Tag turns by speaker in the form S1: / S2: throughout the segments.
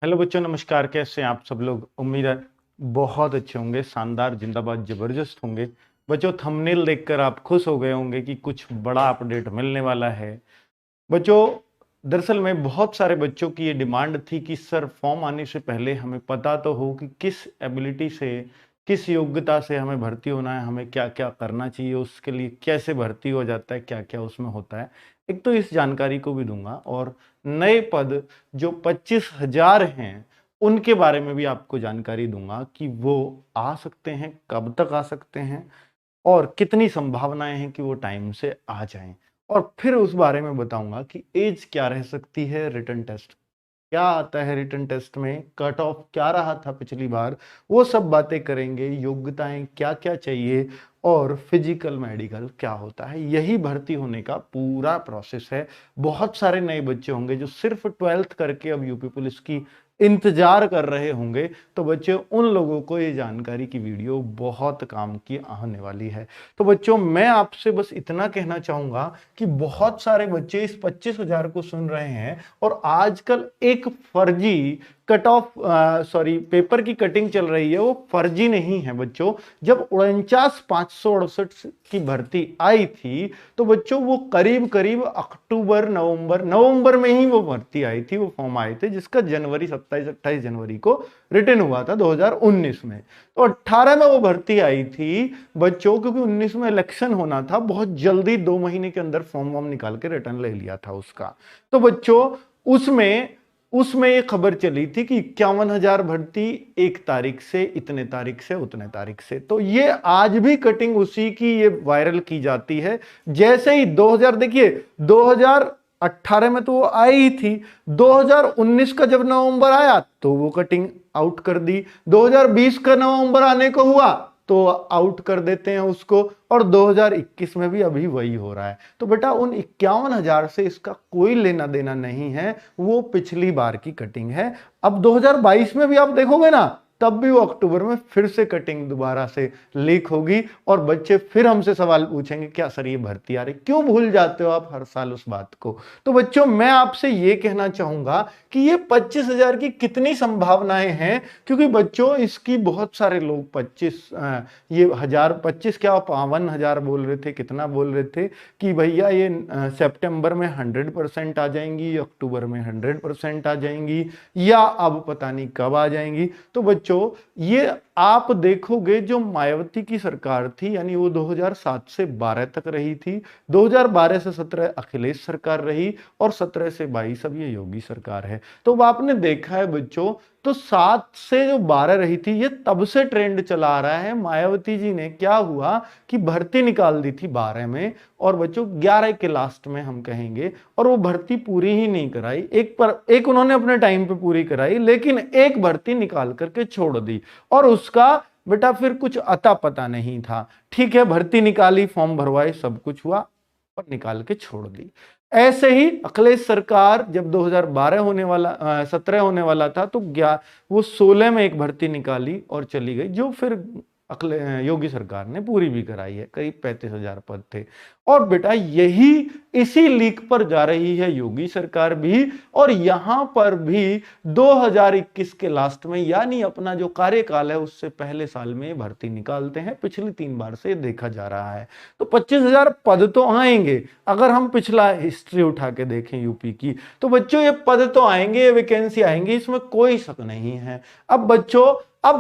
S1: Hello बच्चों, नमस्कार। कैसे हैं आप सब लोग? उम्मीद है बहुत अच्छे होंगे, शानदार, जिंदाबाद, जबरदस्त होंगे। बच्चों, थंबनेल देखकर आप खुश हो गए होंगे कि कुछ बड़ा अपडेट मिलने वाला है। बच्चों, दरअसल में बहुत सारे बच्चों की ये डिमांड थी कि सर, फॉर्म आने से पहले हमें पता तो हो कि किस एबिलिटी से, किस योग्यता से हमें भर्ती होना है, हमें क्या क्या करना चाहिए, उसके लिए कैसे भर्ती हो जाता है, क्या क्या उसमें होता है। एक तो इस जानकारी को भी दूंगा, और नए पद जो 25,000 हैं उनके बारे में भी आपको जानकारी दूंगा कि वो आ सकते हैं, कब तक आ सकते हैं, और कितनी संभावनाएं हैं कि वो टाइम से आ जाएं। और फिर उस बारे में बताऊंगा कि एज क्या रह सकती है, रिटन टेस्ट क्या आता है, रिटन टेस्ट में कट ऑफ क्या रहा था पिछली बार, वो सब बातें करेंगे। योग्यताएं क्या क्या चाहिए, और फिजिकल मेडिकल क्या होता है। यही भर्ती होने का पूरा प्रोसेस है। बहुत सारे नए बच्चे होंगे जो सिर्फ 12th करके अब यूपी पुलिस की इंतजार कर रहे होंगे। तो बच्चों, उन लोगों को ये जानकारी की वीडियो बहुत काम की आने वाली है। तो बच्चों, मैं आपसे बस इतना कहना चाहूंगा कि बहुत सारे बच्चे इस 25,000 को सुन रहे हैं, और आजकल एक फर्जी कट ऑफ पेपर की कटिंग चल रही है, वो फर्जी नहीं है बच्चों। जब 49,568 की भर्ती आई थी, तो बच्चों वो करीब करीब अक्टूबर नवंबर में ही वो भर्ती आई थी, वो फॉर्म आए थे, जिसका जनवरी 27-28 जनवरी को रिटर्न हुआ था 2019 में। तो 18 में वो भर्ती आई थी बच्चों, क्योंकि 19 में इलेक्शन होना था, बहुत जल्दी 2 महीने के अंदर फॉर्म वॉर्म निकाल के रिटर्न ले लिया था उसका। तो बच्चों, उसमें उसमें ये खबर चली थी कि 51,000 भर्ती 1 तारीख से, इतने तारीख से, उतने तारीख से। तो ये आज भी कटिंग उसी की ये वायरल की जाती है। जैसे ही 2000, देखिए 2018 में तो वो आई थी, 2019 का जब नवंबर आया तो वो कटिंग आउट कर दी, 2020 का नवंबर आने को हुआ तो आउट कर देते हैं उसको, और 2021 में भी अभी वही हो रहा है। तो बेटा, उन 51,000 से इसका कोई लेना देना नहीं है, वो पिछली बार की कटिंग है। अब 2022 में भी आप देखोगे ना, तब भी वो अक्टूबर में फिर से कटिंग दोबारा से लीक होगी, और बच्चे फिर हमसे सवाल पूछेंगे, क्या सर ये भर्ती आ रही? क्यों भूल जाते हो आप हर साल उस बात को? तो बच्चों, मैं आपसे ये कहना चाहूंगा कि ये 25,000 की कितनी संभावनाएं हैं, क्योंकि बच्चों इसकी बहुत सारे लोग 25 क्या 52,000 बोल रहे थे, कितना बोल रहे थे कि भैया ये सितंबर में 100% आ जाएंगी, अक्टूबर में 100% आ जाएंगी, या अब पता नहीं कब आ जाएंगी। तो बच्चों, ये आप देखोगे, जो मायावती की सरकार थी, यानी वो 2007 से 12 तक रही थी, 2012 से 17 अखिलेश सरकार रही, और 17 से 22 अब ये योगी सरकार है। तो अब आपने देखा है बच्चों, तो 7 से जो 12 रही थी, ये तब से ट्रेंड चला आ रहा है। मायावती जी ने क्या हुआ कि भर्ती निकाल दी थी 12 में, और बच्चों 11 के लास्ट में हम कहेंगे, और वो भर्ती पूरी ही नहीं कराई। एक उन्होंने अपने टाइम पे पूरी कराई, लेकिन एक भर्ती निकाल करके छोड़ दी, और उसका बेटा फिर कुछ अता पता नहीं था। ठीक है, भर्ती निकाली, फॉर्म भरवाए, सब कुछ हुआ, और निकाल के छोड़ दी। ऐसे ही अखिलेश सरकार जब 2012 होने वाला 17 होने वाला था, तो वो 16 में एक भर्ती निकाली और चली गई, जो फिर योगी सरकार ने पूरी भी कराई है। करीब 35,000 पद थे। और बेटा, यही इसी लीक पर जा रही है योगी सरकार भी, और यहां पर भी 2021 के लास्ट में, यानी अपना जो कार्यकाल है उससे पहले साल में भर्ती निकालते हैं। पिछली 3 बार से देखा जा रहा है। तो 25,000 पद तो आएंगे। अगर हम पिछला हिस्ट्री उठा के देखें यूपी की, तो बच्चों ये पद तो आएंगे, ये वैकेंसी आएंगी, इसमें कोई शक नहीं है। अब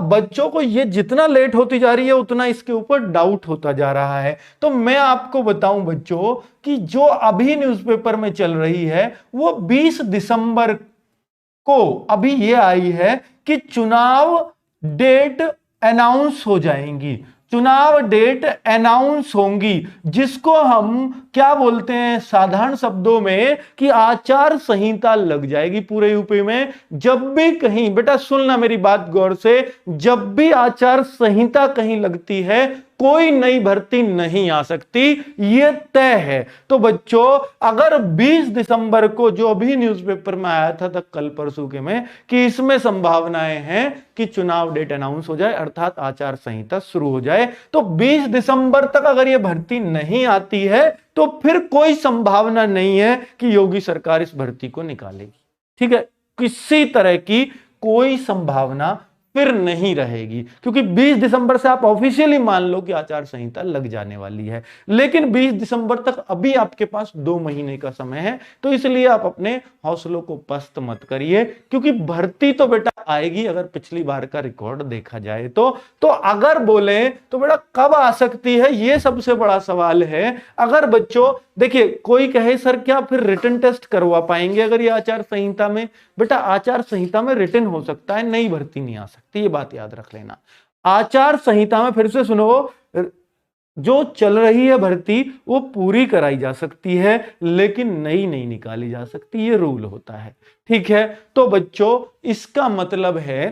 S1: बच्चों को ये जितना लेट होती जा रही है, उतना इसके ऊपर डाउट होता जा रहा है। तो मैं आपको बताऊं बच्चों, कि जो अभी न्यूज़पेपर में चल रही है, वो 20 दिसंबर को अभी ये आई है कि चुनाव डेट अनाउंस हो जाएंगी, चुनाव डेट अनाउंस होंगी, जिसको हम क्या बोलते हैं साधारण शब्दों में, कि आचार संहिता लग जाएगी पूरे यूपी में। जब भी कहीं, बेटा सुनना मेरी बात गौर से, जब भी आचार संहिता कहीं लगती है, कोई नई भर्ती नहीं आ सकती, यह तय है। तो बच्चों, अगर 20 दिसंबर को जो अभी न्यूज़पेपर में आया था तक कल परसों के में, कि इसमें संभावनाएं हैं कि चुनाव डेट अनाउंस हो जाए, अर्थात आचार संहिता शुरू हो जाए, तो 20 दिसंबर तक अगर यह भर्ती नहीं आती है, तो फिर कोई संभावना नहीं है कि योगी सरकार इस भर्ती को निकालेगी। ठीक है, किसी तरह की कोई संभावना फिर नहीं रहेगी, क्योंकि 20 दिसंबर से आप ऑफिशियली मान लो कि आचार संहिता लग जाने वाली है, लेकिन 20 दिसंबर तक अभी आपके पास 2 महीने का समय है। तो इसलिए आप अपने हौसलों को पस्त मत करिए, क्योंकि भर्ती तो बेटा आएगी। अगर पिछली बार का रिकॉर्ड देखा जाए तो अगर बोले तो बेटा कब आ सकती है, ये सबसे बड़ा सवाल है। अगर बच्चों देखिए, कोई कहे सर क्या फिर रिटन टेस्ट करवा पाएंगे अगर ये आचार संहिता में? बेटा आचार संहिता में रिटन हो सकता है, नई भर्ती नहीं आ सकती, ये बात याद रख लेना। आचार संहिता में, फिर से सुनो, जो चल रही है भर्ती वो पूरी कराई जा सकती है, लेकिन नई नहीं निकाली जा सकती, ये रूल होता है। ठीक है, तो बच्चों इसका मतलब है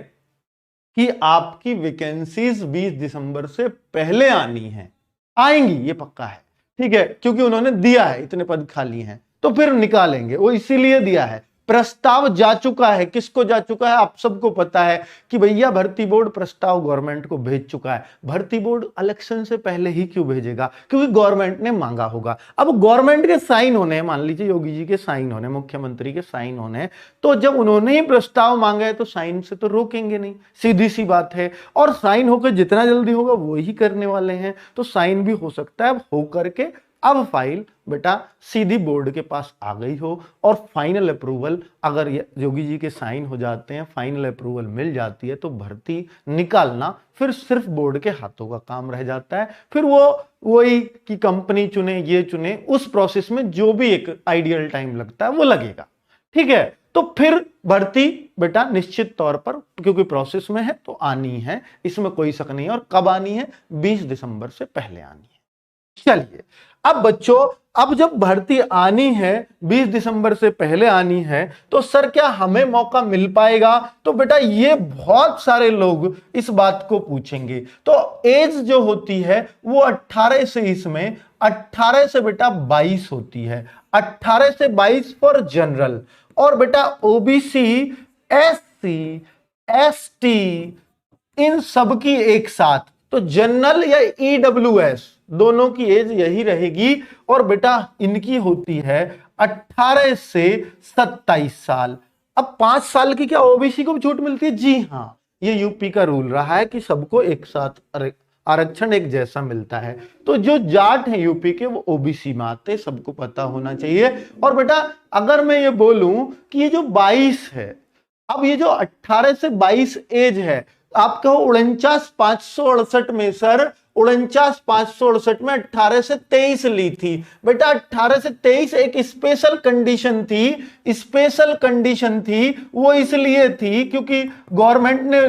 S1: कि आपकी वैकेंसीज 20 दिसंबर से पहले आनी है, आएंगी, ये पक्का है। ठीक है, क्योंकि उन्होंने दिया है, इतने पद खाली हैं तो फिर निकालेंगे, वो इसीलिए दिया है। प्रस्ताव जा चुका है, किसको जा चुका है? आप सबको पता है कि भैया भर्ती बोर्ड प्रस्ताव गवर्नमेंट को भेज चुका है। भर्ती बोर्ड इलेक्शन से पहले ही क्यों भेजेगा? क्योंकि गवर्नमेंट ने मांगा होगा। अब गवर्नमेंट के साइन होने हैं, मान लीजिए योगी जी के साइन होने, मुख्यमंत्री के साइन होने, तो जब उन्होंने ही प्रस्ताव मांगा है तो साइन से तो रोकेंगे नहीं, सीधी सी बात है। और साइन होकर जितना जल्दी होगा वो ही करने वाले हैं, तो साइन भी हो सकता है। अब हो करके अब फाइल बेटा सीधी बोर्ड के पास आ गई हो, और फाइनल अप्रूवल अगर योगी जी के साइन हो जाते हैं, फाइनल अप्रूवल मिल जाती है, तो भर्ती निकालना फिर सिर्फ बोर्ड के हाथों का काम रह जाता है। फिर वो वही कि कंपनी चुने, ये चुने, उस प्रोसेस में जो भी एक आइडियल टाइम लगता है वो लगेगा। ठीक है, तो फिर भर्ती बेटा निश्चित तौर पर, क्योंकि प्रोसेस में है तो आनी है, इसमें कोई शक नहीं है। और कब आनी है? 20 दिसंबर से पहले आनी है। चलिए, अब बच्चों, अब जब भर्ती आनी है, 20 दिसंबर से पहले आनी है, तो सर क्या हमें मौका मिल पाएगा? तो बेटा ये बहुत सारे लोग इस बात को पूछेंगे। तो एज जो होती है वो 18 से, इसमें 18 से बेटा 22 होती है, 18 से 22 फॉर जनरल। और बेटा ओबीसी, एससी, एसटी, इन सब की एक साथ, तो जनरल या ईडब्ल्यूएस दोनों की एज यही रहेगी। और बेटा इनकी होती है 18 से 27 साल। अब 5 साल की क्या ओबीसी को भी छूट मिलती है? जी हां, ये यूपी का रूल रहा है कि सबको एक साथ आरक्षण एक जैसा मिलता है। तो जो जाट है यूपी के वो ओबीसी में आते, सबको पता होना चाहिए। और बेटा अगर मैं ये बोलूं कि ये जो 22 है, अब ये जो 18 से 22 एज है, आप कहो 49,568 में सर, 49,568 में 18 से 23 ली थी। बेटा 18 से 23 एक स्पेशल कंडीशन थी, स्पेशल कंडीशन थी। वो इसलिए थी क्योंकि गवर्नमेंट ने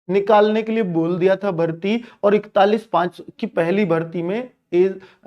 S1: निकालने के लिए बोल दिया था भर्ती, और 41/5 की पहली भर्ती में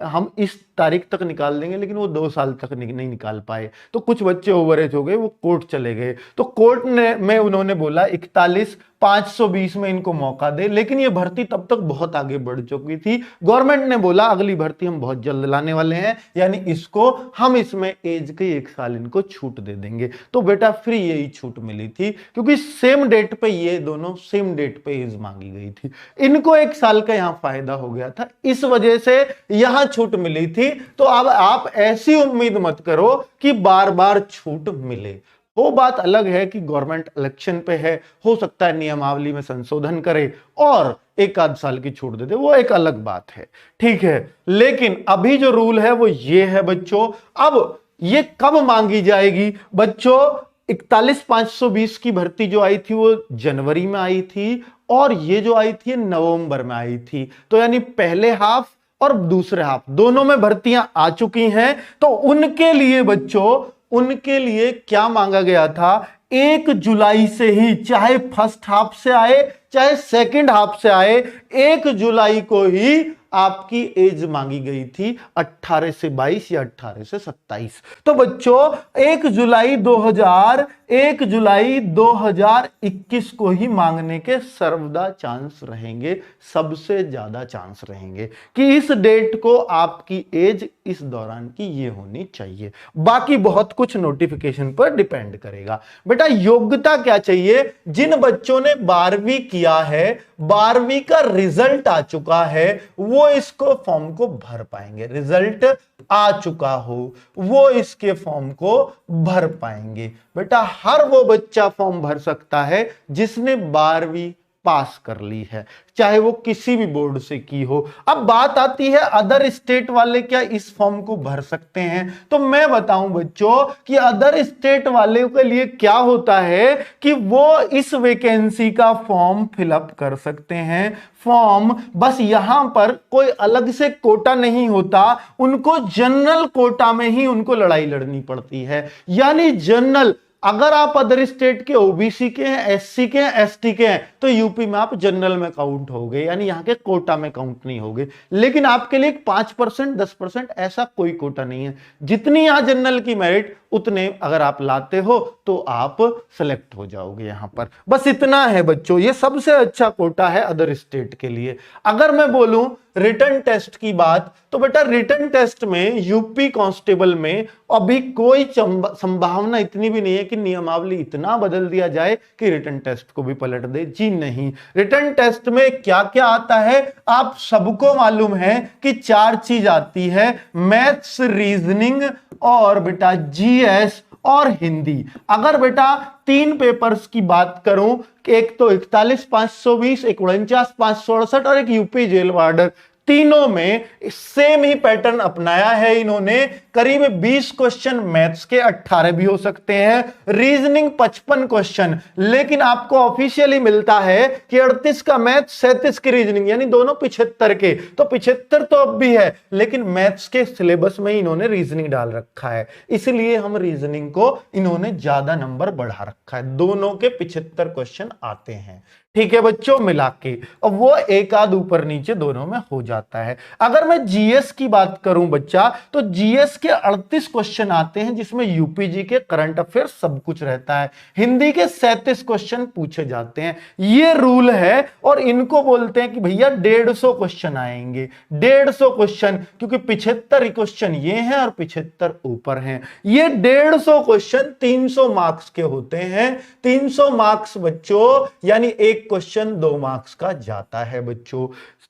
S1: हम इस तारीख तक निकाल देंगे, लेकिन वो 2 साल तक नहीं निकाल पाए। तो कुछ बच्चे ओवरेज हो गए, वो कोर्ट चले गए। तो कोर्ट में उन्होंने बोला 41,520 में इनको मौका दे, लेकिन ये भर्ती तब तक बहुत आगे बढ़ चुकी थी। गवर्नमेंट ने बोला अगली भर्ती हम बहुत जल्द लाने वाले हैं, यानी इसको हम इसमें एज के 1 साल इनको छूट दे देंगे। तो बेटा फ्री यही छूट मिली थी, क्योंकि सेम डेट पे ये दोनों सेम डेट पे एज मांगी गई थी। इनको 1 साल का यहां फायदा हो गया था, इस वजह से यहां छूट मिली थी। तो अब आप ऐसी उम्मीद मत करो कि बार बार छूट मिले। वो बात अलग है कि गवर्नमेंट इलेक्शन पे है, हो सकता है नियमावली में संशोधन करे और 1 आध साल की छूट दे दे, वो एक अलग बात है। ठीक है, लेकिन अभी जो रूल है वो ये है बच्चों। अब ये कब मांगी जाएगी? बच्चों 41,520 की भर्ती जो आई थी वो जनवरी में आई थी, और ये जो आई थी नवंबर में आई थी। तो यानी पहले हाफ और दूसरे हाफ दोनों में भर्तियां आ चुकी हैं। तो उनके लिए बच्चों, उनके लिए क्या मांगा गया था? 1 जुलाई से ही, चाहे फर्स्ट हाफ से आए चाहे सेकंड हाफ से आए, 1 जुलाई को ही आपकी एज मांगी गई थी 18 से 22 या 18 से 27। तो बच्चों 1 जुलाई 2021 को ही मांगने के सर्वदा चांस रहेंगे, सबसे ज्यादा चांस रहेंगे कि इस डेट को आपकी एज इस दौरान की ये होनी चाहिए। बाकी बहुत कुछ नोटिफिकेशन पर डिपेंड करेगा। बेटा योग्यता क्या चाहिए? जिन बच्चों ने 12वीं किया है, 12वीं का
S2: रिजल्ट आ चुका है वो इसको फॉर्म को भर पाएंगे, रिजल्ट आ चुका हो वो इसके फॉर्म को भर पाएंगे। बेटा हर वो बच्चा फॉर्म भर सकता है जिसने 12वीं पास कर ली है, चाहे वो किसी भी बोर्ड से की हो। अब बात आती है अदर स्टेट वाले क्या इस फॉर्म को भर सकते हैं? तो मैं बताऊं बच्चों कि अदर स्टेट वाले के लिए क्या होता है कि वो इस वैकेंसी का फॉर्म फिलअप कर सकते हैं। फॉर्म बस यहां पर कोई अलग से कोटा नहीं होता, उनको जनरल कोटा में ही उनको लड़ाई लड़नी पड़ती है। यानी जनरल, अगर आप अदर स्टेट के ओबीसी के हैं, एससी के हैं, एसटी के हैं, तो यूपी में आप जनरल में काउंट हो गए, यानी यहां के कोटा में काउंट नहीं होगे। लेकिन आपके लिए 5%, 10% ऐसा कोई कोटा नहीं है। जितनी यहां जनरल की मेरिट उतने अगर आप लाते हो तो आप सेलेक्ट हो जाओगे यहां पर। बस इतना है बच्चों, ये सबसे अच्छा कोटा है अदर स्टेट के लिए। अगर मैं बोलूं रिटन टेस्ट की बात, तो बेटा रिटन टेस्ट में यूपी कांस्टेबल में अभी कोई संभावना इतनी भी नहीं है कि नियमावली इतना बदल दिया जाए कि रिटन टेस्ट को भी पलट दे। जी नहीं, रिटन टेस्ट में क्या क्या आता है आप सबको मालूम है कि 4 चीज आती है, मैथ्स, रीजनिंग और बेटा जीएस और हिंदी। अगर बेटा 3 पेपर्स की बात करूं, एक तो 41,520, एक 49,568 और एक यूपी जेल वार्डर, तीनों में सेम ही पैटर्न अपनाया है इन्होंने। करीब 20 क्वेश्चन मैथ्स के, 18 भी हो सकते हैं, रीजनिंग 55 क्वेश्चन, लेकिन आपको ऑफिशियली मिलता है कि 38 का मैथ्स, 37 की रीजनिंग, यानी दोनों 75 के। तो 75 तो अब भी है, लेकिन मैथ्स के सिलेबस में इन्होंने रीजनिंग डाल रखा है, इसलिए हम रीजनिंग को इन्होंने ज्यादा नंबर बढ़ा रखा है। दोनों के 75 क्वेश्चन आते हैं, ठीक है बच्चों, मिला के। अब वो एक आध ऊपर नीचे दोनों में हो जाता है। अगर मैं जीएस की बात करूं बच्चा, तो जीएस के 38 क्वेश्चन आते हैं, जिसमें यूपीजी के करंट अफेयर सब कुछ रहता है। हिंदी के 37 क्वेश्चन पूछे जाते हैं, ये रूल है। और इनको बोलते हैं कि भैया 150 क्वेश्चन आएंगे, 150 क्वेश्चन, क्योंकि 75 क्वेश्चन ये हैं और 75 ऊपर हैं। ये 150 क्वेश्चन 300 मार्क्स के होते हैं। 300 मार्क्स बच्चों, यानी एक क्वेश्चन 2 मार्क्स का जाता है बच्चों।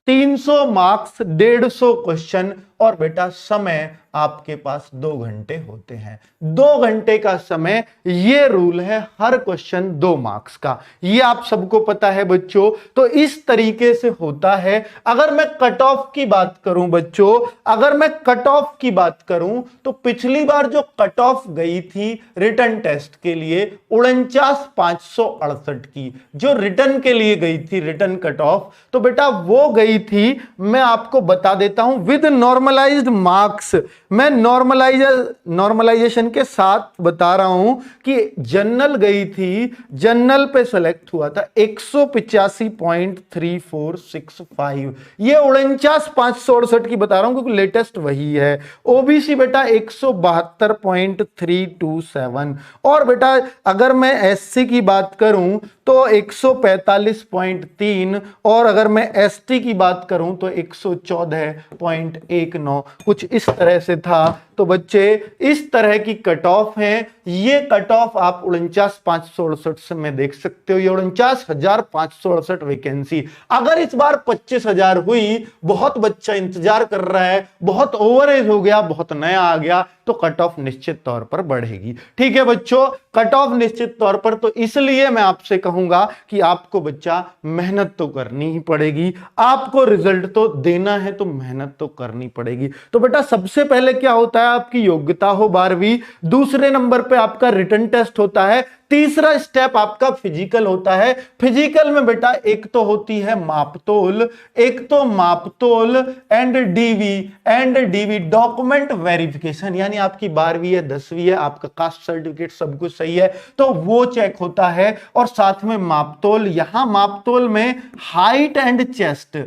S2: 300 मार्क्स, 150 क्वेश्चन, और बेटा समय आपके पास 2 घंटे होते हैं। 2 घंटे का समय, ये रूल है हर क्वेश्चन 2 मार्क्स का, ये आप सबको पता है बच्चों। तो इस तरीके से होता है। अगर मैं कट ऑफ की बात करूं बच्चों, अगर मैं कट ऑफ की बात करूं, तो पिछली बार जो कट ऑफ गई थी रिटन टेस्ट के लिए 49,568 की, जो रिटन के लिए गई थी रिटन कट ऑफ, तो बेटा वो गई थी, मैं आपको बता देता हूं विद नॉर्मलाइज्ड मार्क्स। मैं नॉर्मलाइजेशन के साथ बता रहा हूं कि जनरल गई थी, जनरल पे सेलेक्ट हुआ था 185.3465, ये 49,568 की बता रहा हूं क्योंकि लेटेस्ट वही है। ओबीसी बेटा 172.327, और बेटा अगर मैं एससी की बात करूं तो 145.3, और अगर मैं एसटी की बात करूं तो 114.19, कुछ इस तरह से था। तो बच्चे इस तरह की कट ऑफ है। ये कट ऑफ आप 49,568 में देख सकते हो, ये 49,568 वैकेंसी। अगर इस बार 25,000 हुई, बहुत बच्चा इंतजार कर रहा है, बहुत ओवरेज हो गया, बहुत नया आ गया, तो कट ऑफ निश्चित तौर पर बढ़ेगी। ठीक है बच्चों, कट ऑफ निश्चित तौर पर, तो इसलिए मैं आपसे कहूंगा कि आपको बच्चा मेहनत तो करनी ही पड़ेगी, आपको रिजल्ट तो देना है तो मेहनत तो करनी पड़ेगी। तो बेटा सबसे पहले क्या होता है, आपकी योग्यता हो 12वीं, दूसरे नंबर पे आपका रिटन टेस्ट होता है, तीसरा स्टेप आपका फिजिकल होता है। फिजिकल में बेटा एक तो होती है मापतोल, एक तो मापतोल एंड डीवी डॉक्यूमेंट वेरिफिकेशन, यानी आपकी 12वीं है, 10वीं है, आपका कास्ट सर्टिफिकेट सब कुछ सही है तो वो चेक होता है। और साथ में मापतोल, यहां मापतोल में हाइट एंड चेस्ट,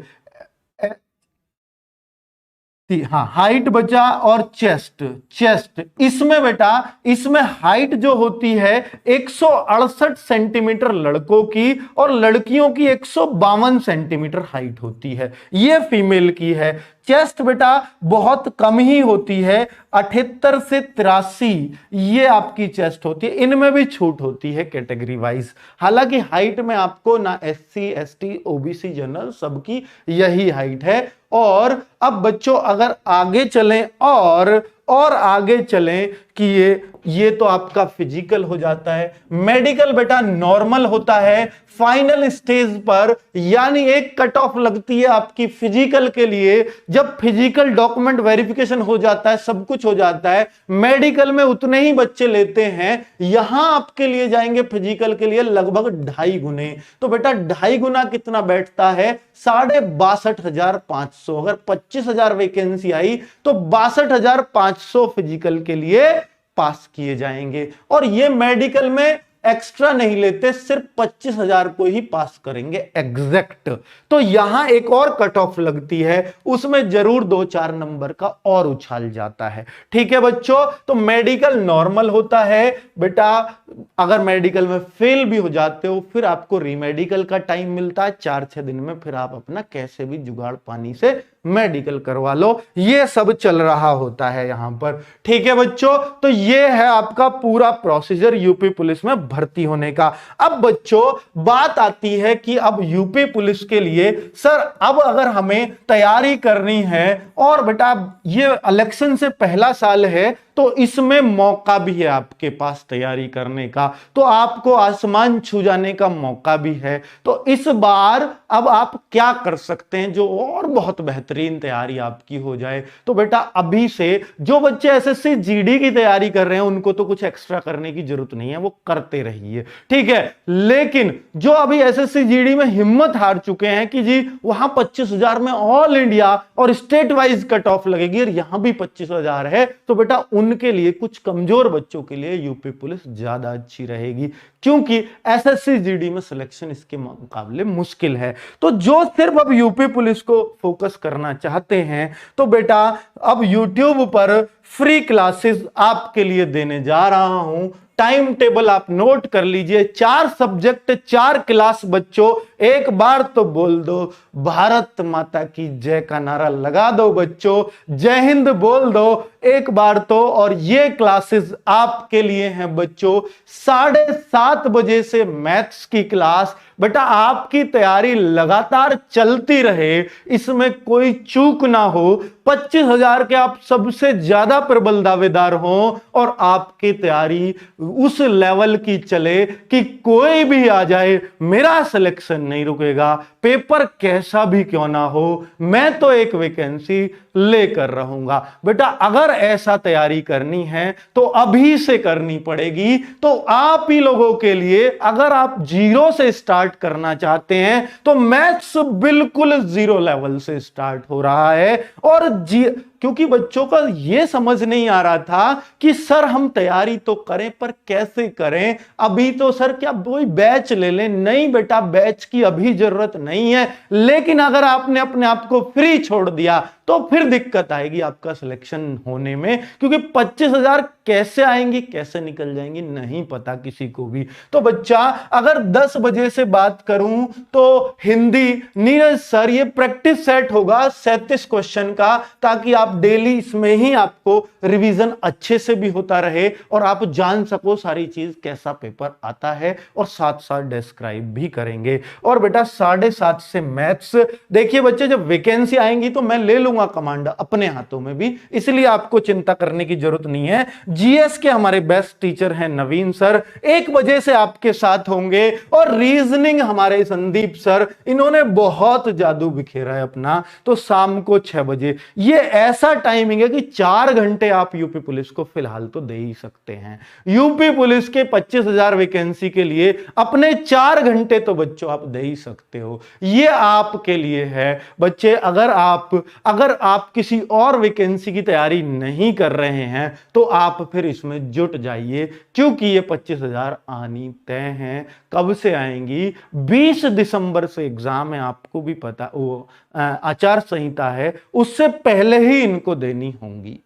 S2: हाँ हाइट बचा, और चेस्ट इसमें बेटा, इसमें हाइट जो होती है 168 सेंटीमीटर लड़कों की, और लड़कियों की 152 सेंटीमीटर हाइट होती है, ये फीमेल की है। चेस्ट बेटा बहुत कम ही होती है, 78 से 83 ये आपकी चेस्ट होती है, इनमें भी छूट होती है कैटेगरी वाइज। हालांकि हाइट में आपको ना SC ST OBC जनरल सबकी यही हाइट है। और अब बच्चों अगर आगे चलें और आगे चलें कि ये तो आपका फिजिकल हो जाता है। मेडिकल बेटा नॉर्मल होता है फाइनल स्टेज पर, यानी एक कट ऑफ लगती है आपकी फिजिकल के लिए। जब फिजिकल डॉक्यूमेंट वेरिफिकेशन हो जाता है, सब कुछ हो जाता है, मेडिकल में उतने ही बच्चे लेते हैं, यहां आपके लिए जाएंगे फिजिकल के लिए लगभग 2.5 गुने। तो बेटा 2.5 गुना कितना बैठता है? 62,500। अगर 25,000 वैकेंसी आई तो 62,500 फिजिकल के लिए पास किए जाएंगे। और ये मेडिकल में एक्स्ट्रा नहीं लेते, सिर्फ 25,000 को ही पास करेंगे एग्जैक्ट। तो यहां एक और कट ऑफ लगती है, उसमें जरूर 2-4 नंबर का और उछाल जाता है। ठीक है बच्चों, तो मेडिकल नॉर्मल होता है बेटा। अगर मेडिकल में फेल भी हो जाते हो फिर आपको रीमेडिकल का टाइम मिलता है 4-6 दिन में, फिर आप अपना कैसे भी जुगाड़ पानी से मेडिकल करवा लो। ये सब चल रहा होता है यहां पर। ठीक है बच्चों, तो ये है आपका पूरा प्रोसीजर यूपी पुलिस में भर्ती होने का। अब बच्चों बात आती है कि अब यूपी पुलिस के लिए सर अब अगर हमें तैयारी करनी है, और बेटा ये इलेक्शन से पहला साल है तो इसमें मौका भी है आपके पास तैयारी करने का, तो आपको आसमान छू जाने का मौका भी है। तो इस बार अब आप क्या कर सकते हैं जो और बहुत बेहतरीन तैयारी आपकी हो जाए? तो बेटा अभी से जो बच्चे SSC GD की तैयारी कर रहे हैं उनको तो कुछ एक्स्ट्रा करने की जरूरत नहीं है, वो करते रहिए, ठीक है। लेकिन जो अभी SSC GD में हिम्मत हार चुके हैं कि जी वहां 25,000 में ऑल इंडिया और स्टेट वाइज कट ऑफ लगेगी और यहां भी 25,000 है, तो बेटा उनके लिए, कुछ कमजोर बच्चों के लिए यूपी पुलिस ज्यादा अच्छी रहेगी, क्योंकि SSC GD में सिलेक्शन इसके मुकाबले मुश्किल है। तो जो सिर्फ अब यूपी पुलिस को फोकस करना चाहते हैं तो बेटा अब YouTube पर फ्री क्लासेस आपके लिए देने जा रहा हूं। टाइम टेबल आप नोट कर लीजिए, 4 सब्जेक्ट 4 क्लास बच्चों। एक बार तो बोल दो भारत माता की जय का नारा लगा दो बच्चों, जय हिंद बोल दो एक बार तो। और ये क्लासेस आपके लिए हैं बच्चों 7:30 बजे से मैथ्स की क्लास। बेटा आपकी तैयारी लगातार चलती रहे, इसमें कोई चूक ना हो। 25,000 के आप सबसे ज्यादा प्रबल दावेदार हो और आपकी तैयारी उस लेवल की चले कि कोई भी आ जाए, मेरा सिलेक्शन नहीं रुकेगा, पेपर कैसा भी क्यों ना हो, मैं तो एक वैकेंसी लेकर रहूंगा। बेटा अगर ऐसा तैयारी करनी है तो अभी से करनी पड़ेगी। तो आप ही लोगों के लिए अगर आप 0 से स्टार्ट करना चाहते हैं तो मैथ्स बिल्कुल 0 लेवल से स्टार्ट हो रहा है। और क्योंकि बच्चों का यह समझ नहीं आ रहा था कि सर हम तैयारी तो करें पर कैसे करें, अभी तो सर क्या कोई बैच ले लें? नहीं बेटा, बैच की अभी जरूरत नहीं है, लेकिन अगर आपने अपने आप को फ्री छोड़ दिया तो फिर दिक्कत आएगी आपका सिलेक्शन होने में, क्योंकि 25,000 कैसे आएंगी कैसे निकल जाएंगी नहीं पता किसी को भी। तो बच्चा अगर 10 बजे से बात करूं तो हिंदी नीरज सर ये प्रैक्टिस सेट होगा 37 क्वेश्चन का, ताकि आप डेली इसमें ही आपको रिवीजन अच्छे से भी होता रहे और आप जान सको सारी चीज कैसा पेपर आता है, और साथ साथ डिस्क्राइब भी करेंगे। और बेटा 7:30 से मैथ्स। देखिए बच्चे जब वैकेंसी आएंगी तो मैं ले लूंगा कमांड अपने हाथों में भी, इसलिए आपको चिंता करने की जरूरत नहीं है। जीएस के हमारे बेस्ट टीचर हैं नवीन सर, 1 बजे से आपके साथ होंगे। और रीजनिंग हमारे संदीप सर, इन्होंने बहुत जादू बिखेरा है अपना, तो शाम को 6 बजे। ये ऐसा टाइमिंग है कि 4 घंटे आप यूपी पुलिस को फिलहाल तो दे ही सकते हैं। यूपी पुलिस के 25,000 वैकेंसी के लिए अपने 4 घंटे तो बच्चों आप दे ही सकते हो। ये आपके लिए है बच्चे। अगर आप किसी और वैकेंसी की तैयारी नहीं कर रहे हैं तो आप फिर इसमें जुट जाइए, क्योंकि ये 25,000 आनी तय हैं। कब से आएंगी? 20 दिसंबर से एग्जाम है, आपको भी पता, वो आचार संहिता है, उससे पहले ही इनको देनी होंगी।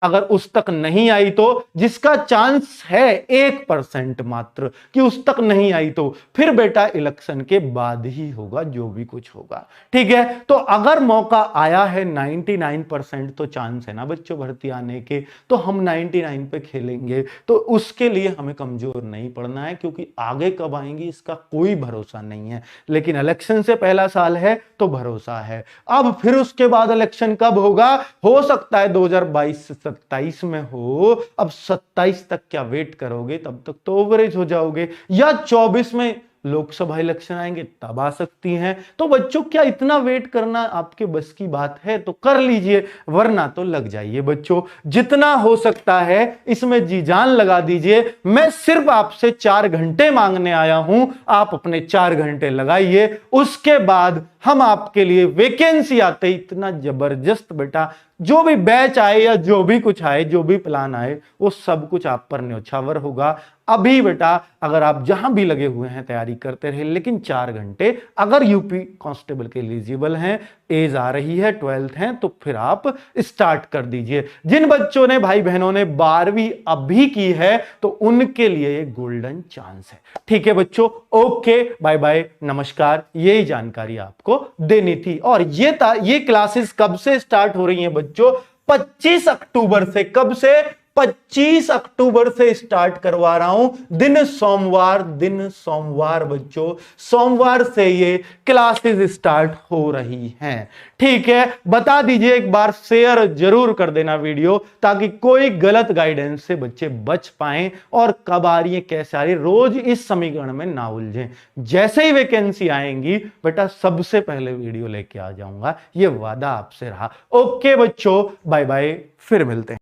S1: अगर उस तक नहीं आई तो, जिसका चांस है 1% मात्र कि उस तक नहीं आई, तो फिर बेटा इलेक्शन के बाद ही होगा जो भी कुछ होगा। ठीक है, तो अगर मौका आया है 99% तो चांस है ना बच्चों भर्ती आने के, तो हम 99 पे खेलेंगे। तो उसके लिए हमें कमजोर नहीं पड़ना है, क्योंकि आगे कब आएंगी इसका कोई भरोसा नहीं है। लेकिन इलेक्शन से पहला साल है तो भरोसा है। अब फिर उसके बाद इलेक्शन कब होगा, हो सकता है 2022 से 27 में हो। अब 27 तक क्या वेट करोगे, तब तक तो ओवरेज हो जाओगे, या 24 में लोकसभा इलेक्शन आएंगे तब आ सकती हैं। तो बच्चों क्या इतना वेट करना आपके बस की बात है, तो कर लीजिए, वरना तो लग जाइए बच्चों, जितना हो सकता है इसमें जी जान लगा दीजिए। मैं सिर्फ आपसे 4 घंटे मांगने आया हूं, आप अपने 4 घंटे लगाइए। उसके बाद हम आपके लिए वैकेंसी आते ही इतना जबरदस्त बेटा, जो भी बैच आए या जो भी कुछ आए, जो भी प्लान आए, वो सब कुछ आप पर न्योछावर होगा। अभी बेटा अगर आप जहां भी लगे हुए हैं तैयारी करते रहे, लेकिन 4 घंटे अगर यूपी कांस्टेबल के एलिजिबल हैं, एज आ रही है, 12th हैं, तो फिर आप स्टार्ट कर दीजिए। जिन बच्चों ने, भाई बहनों ने 12वीं अभी की है, तो उनके लिए ये गोल्डन चांस है। ठीक है बच्चों, ओके, बाय बाय, नमस्कार। यही जानकारी आपको देनी थी। और ये क्लासेस कब से स्टार्ट हो रही हैं बच्चों, 25 अक्टूबर से। कब से, 25 अक्टूबर से स्टार्ट करवा रहा हूं, दिन सोमवार बच्चों, सोमवार से ये क्लासेस स्टार्ट हो रही हैं। ठीक है, बता दीजिए एक बार, शेयर जरूर कर देना वीडियो, ताकि कोई गलत गाइडेंस से बच्चे बच पाएं और कब आ रही है कैसे आ रही है, रोज इस समीकरण में ना उलझें। जैसे ही वैकेंसी आएंगी बेटा सबसे पहले वीडियो लेके आ जाऊंगा, ये वादा आपसे रहा। ओके बच्चों, बाय बाय, फिर मिलते हैं।